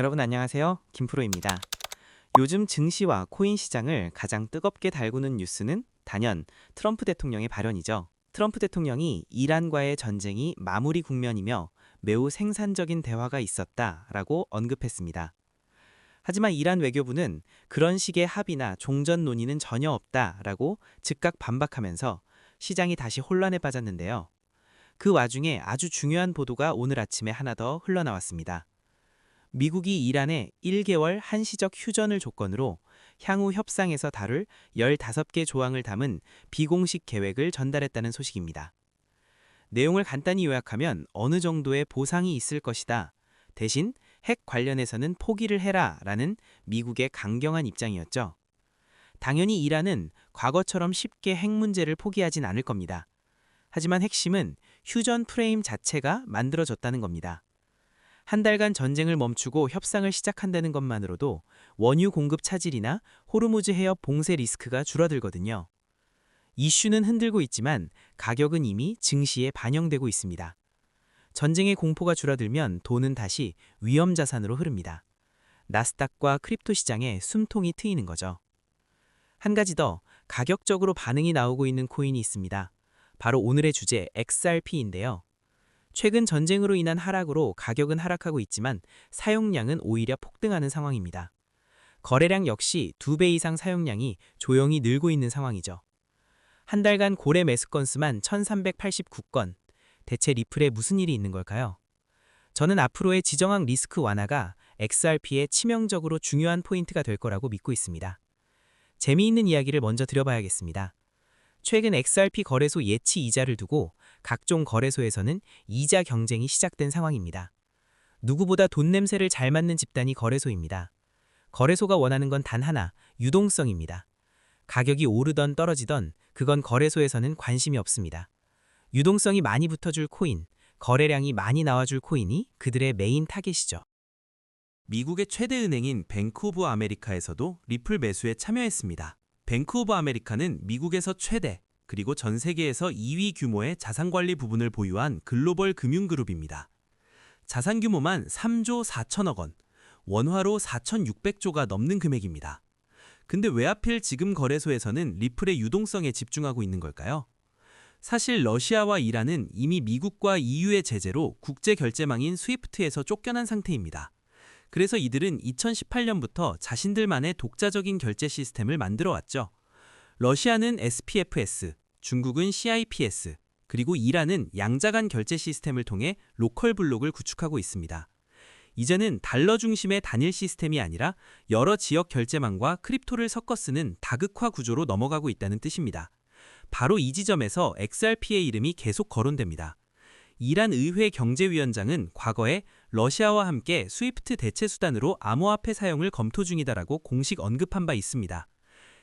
여러분 안녕하세요. 김프로입니다. 요즘 증시와 코인 시장을 가장 뜨겁게 달구는 뉴스는 단연 트럼프 대통령의 발언이죠. 트럼프 대통령이 이란과의 전쟁이 마무리 국면이며 매우 생산적인 대화가 있었다라고 언급했습니다. 하지만 이란 외교부는 그런 식의 합의나 종전 논의는 전혀 없다라고 즉각 반박하면서 시장이 다시 혼란에 빠졌는데요. 그 와중에 아주 중요한 보도가 오늘 아침에 하나 더 흘러나왔습니다. 미국이 이란에 1개월 한시적 휴전을 조건으로 향후 협상에서 다룰 15개 조항을 담은 비공식 계획을 전달했다는 소식입니다. 내용을 간단히 요약하면 어느 정도의 보상이 있을 것이다. 대신 핵 관련해서는 포기를 해라 라는 미국의 강경한 입장이었죠. 당연히 이란은 과거처럼 쉽게 핵 문제를 포기하진 않을 겁니다. 하지만 핵심은 휴전 프레임 자체가 만들어졌다는 겁니다. 한 달간 전쟁을 멈추고 협상을 시작한다는 것만으로도 원유 공급 차질이나 호르무즈 해협 봉쇄 리스크가 줄어들거든요. 이슈는 흔들고 있지만 가격은 이미 증시에 반영되고 있습니다. 전쟁의 공포가 줄어들면 돈은 다시 위험 자산으로 흐릅니다. 나스닥과 크립토 시장에 숨통이 트이는 거죠. 한 가지 더 가격적으로 반응이 나오고 있는 코인이 있습니다. 바로 오늘의 주제 XRP인데요. 최근 전쟁으로 인한 하락으로 가격은 하락하고 있지만 사용량은 오히려 폭등하는 상황입니다. 거래량 역시 2배 이상 사용량이 조용히 늘고 있는 상황이죠. 한 달간 고래 매수 건수만 1389건. 대체 리플에 무슨 일이 있는 걸까요? 저는 앞으로의 지정학 리스크 완화가 XRP의 치명적으로 중요한 포인트가 될 거라고 믿고 있습니다. 재미있는 이야기를 먼저 드려봐야겠습니다. 최근 XRP 거래소 예치 이자를 두고 각종 거래소에서는 이자 경쟁이 시작된 상황입니다. 누구보다 돈 냄새를 잘 맡는 집단이 거래소입니다. 거래소가 원하는 건 단 하나, 유동성입니다. 가격이 오르던 떨어지던 그건 거래소에서는 관심이 없습니다. 유동성이 많이 붙어줄 코인, 거래량이 많이 나와줄 코인이 그들의 메인 타겟이죠. 미국의 최대 은행인 뱅크 오브 아메리카에서도 리플 매수에 참여했습니다. 뱅크 오브 아메리카는 미국에서 최대, 그리고 전 세계에서 2위 규모의 자산관리 부분을 보유한 글로벌 금융그룹입니다. 자산 규모만 3조 4천억 원, 원화로 4,600조가 넘는 금액입니다. 근데 왜 하필 지금 거래소에서는 리플의 유동성에 집중하고 있는 걸까요? 사실 러시아와 이란은 이미 미국과 EU의 제재로 국제결제망인 스위프트에서 쫓겨난 상태입니다. 그래서 이들은 2018년부터 자신들만의 독자적인 결제 시스템을 만들어 왔죠. 러시아는 SPFS, 중국은 CIPS, 그리고 이란은 양자간 결제 시스템을 통해 로컬 블록을 구축하고 있습니다. 이제는 달러 중심의 단일 시스템이 아니라 여러 지역 결제망과 크립토를 섞어 쓰는 다극화 구조로 넘어가고 있다는 뜻입니다. 바로 이 지점에서 XRP의 이름이 계속 거론됩니다. 이란 의회 경제위원장은 과거에 러시아와 함께 스위프트 대체 수단으로 암호화폐 사용을 검토 중이다라고 공식 언급한 바 있습니다.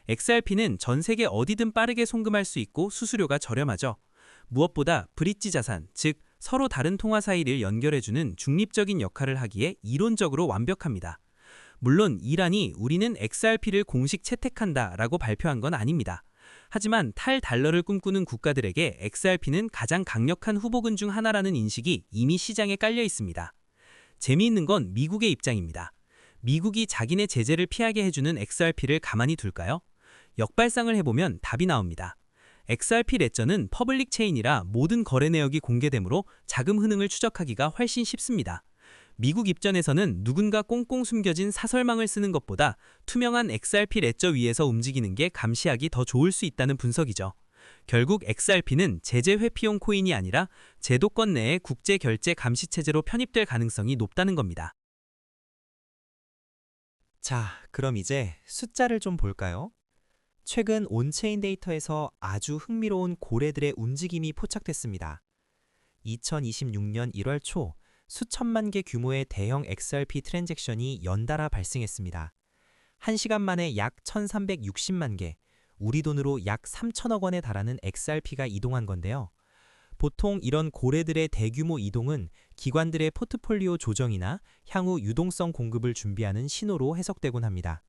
XRP는 전 세계 어디든 빠르게 송금할 수 있고 수수료가 저렴하죠. 무엇보다 브릿지 자산, 즉 서로 다른 통화 사이를 연결해주는 중립적인 역할을 하기에 이론적으로 완벽합니다. 물론 이란이 우리는 XRP를 공식 채택한다라고 발표한 건 아닙니다. 하지만 탈달러를 꿈꾸는 국가들에게 XRP는 가장 강력한 후보군 중 하나라는 인식이 이미 시장에 깔려 있습니다. 재미있는 건 미국의 입장입니다. 미국이 자기네 제재를 피하게 해주는 XRP를 가만히 둘까요? 역발상을 해보면 답이 나옵니다. XRP 레저는 퍼블릭 체인이라 모든 거래 내역이 공개되므로 자금 흐름을 추적하기가 훨씬 쉽습니다. 미국 입장에서는 누군가 꽁꽁 숨겨진 사설망을 쓰는 것보다 투명한 XRP 레저 위에서 움직이는 게 감시하기 더 좋을 수 있다는 분석이죠. 결국 XRP는 제재 회피용 코인이 아니라 제도권 내의 국제 결제 감시 체제로 편입될 가능성이 높다는 겁니다. 자, 그럼 이제 숫자를 좀 볼까요? 최근 온체인 데이터에서 아주 흥미로운 고래들의 움직임이 포착됐습니다. 2026년 1월 초 수천만 개 규모의 대형 XRP 트랜잭션이 연달아 발생했습니다. 1시간 만에 약 1360만 개, 우리 돈으로 약 3천억 원에 달하는 XRP가 이동한 건데요. 보통 이런 고래들의 대규모 이동은 기관들의 포트폴리오 조정이나 향후 유동성 공급을 준비하는 신호로 해석되곤 합니다.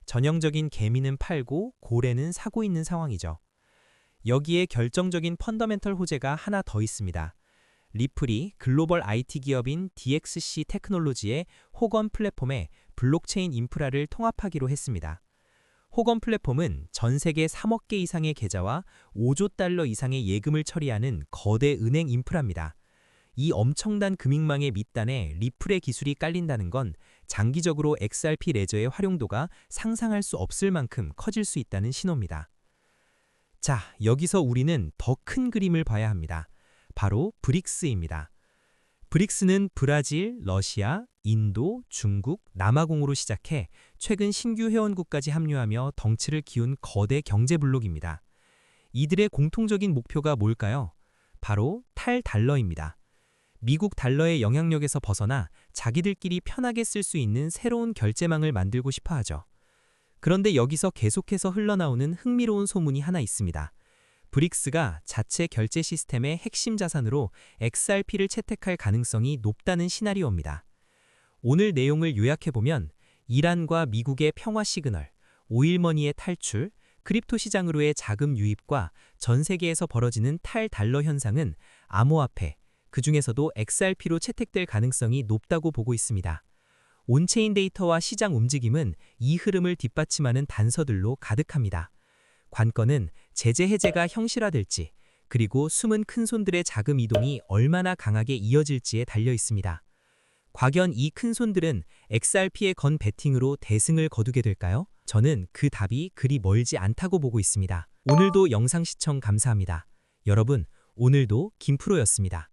전형적인 개미는 팔고 고래는 사고 있는 상황이죠. 여기에 결정적인 펀더멘털 호재가 하나 더 있습니다. 리플이 글로벌 IT 기업인 DXC 테크놀로지의 호건 플랫폼에 블록체인 인프라를 통합하기로 했습니다. 호건 플랫폼은 전 세계 3억 개 이상의 계좌와 5조 달러 이상의 예금을 처리하는 거대 은행 인프라입니다. 이 엄청난 금융망의 밑단에 리플의 기술이 깔린다는 건 장기적으로 XRP 레저의 활용도가 상상할 수 없을 만큼 커질 수 있다는 신호입니다. 자, 여기서 우리는 더 큰 그림을 봐야 합니다. 바로 브릭스입니다. 브릭스는 브라질, 러시아, 인도, 중국, 남아공으로 시작해 최근 신규 회원국까지 합류하며 덩치를 키운 거대 경제 블록입니다. 이들의 공통적인 목표가 뭘까요? 바로 탈달러입니다. 미국 달러의 영향력에서 벗어나 자기들끼리 편하게 쓸 수 있는 새로운 결제망을 만들고 싶어 하죠. 그런데 여기서 계속해서 흘러나오는 흥미로운 소문이 하나 있습니다. 브릭스가 자체 결제 시스템의 핵심 자산으로 XRP를 채택할 가능성이 높다는 시나리오입니다. 오늘 내용을 요약해보면 이란과 미국의 평화 시그널, 오일머니의 탈출, 크립토 시장으로의 자금 유입과 전 세계에서 벌어지는 탈달러 현상은 암호화폐, 그 중에서도 XRP로 채택될 가능성이 높다고 보고 있습니다. 온체인 데이터와 시장 움직임은 이 흐름을 뒷받침하는 단서들로 가득합니다. 관건은 제재 해제가 형실화될지, 그리고 숨은 큰손들의 자금 이동이 얼마나 강하게 이어질지에 달려 있습니다. 과연 이 큰손들은 XRP에 건 베팅으로 대승을 거두게 될까요? 저는 그 답이 그리 멀지 않다고 보고 있습니다. 오늘도 영상 시청 감사합니다. 여러분, 오늘도 김프로였습니다.